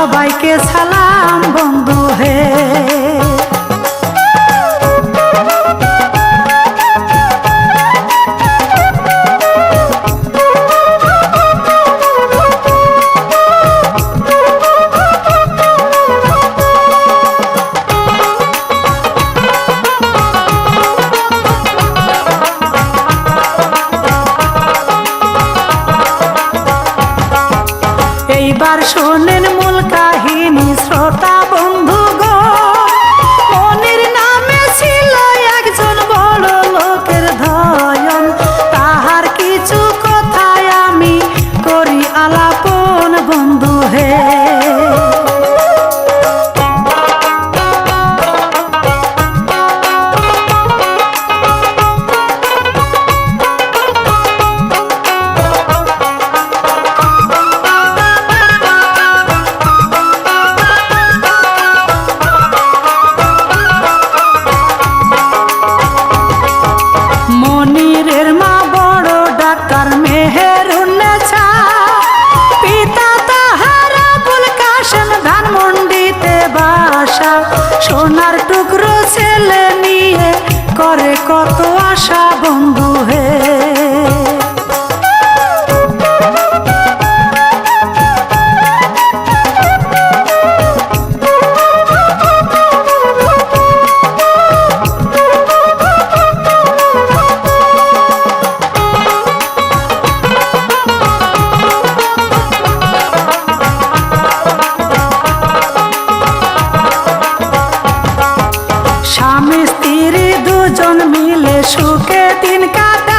সবাইকে সালাম বন্ধু হে। এইবার শোনেন মূল কাহিনী শ্রোতা বন্ধু গো। মনির নামে ছিল একজন বড় লোকের ধয়ন, তাহার কিছু কথায় আমি করি আলাপন বন্ধু হে। মনিরের মা বড় ডাক্তার মেহেরুন্নেছা, পিতা তাহার আবুল কাশেম ধানমন্ডিতে বাসা। সোনার টুকরো ছেলে নিয়ে করে কত আশা বন্ধু হে। স্বামী স্ত্রী দুজন মিলে সুখে দিন কাটে।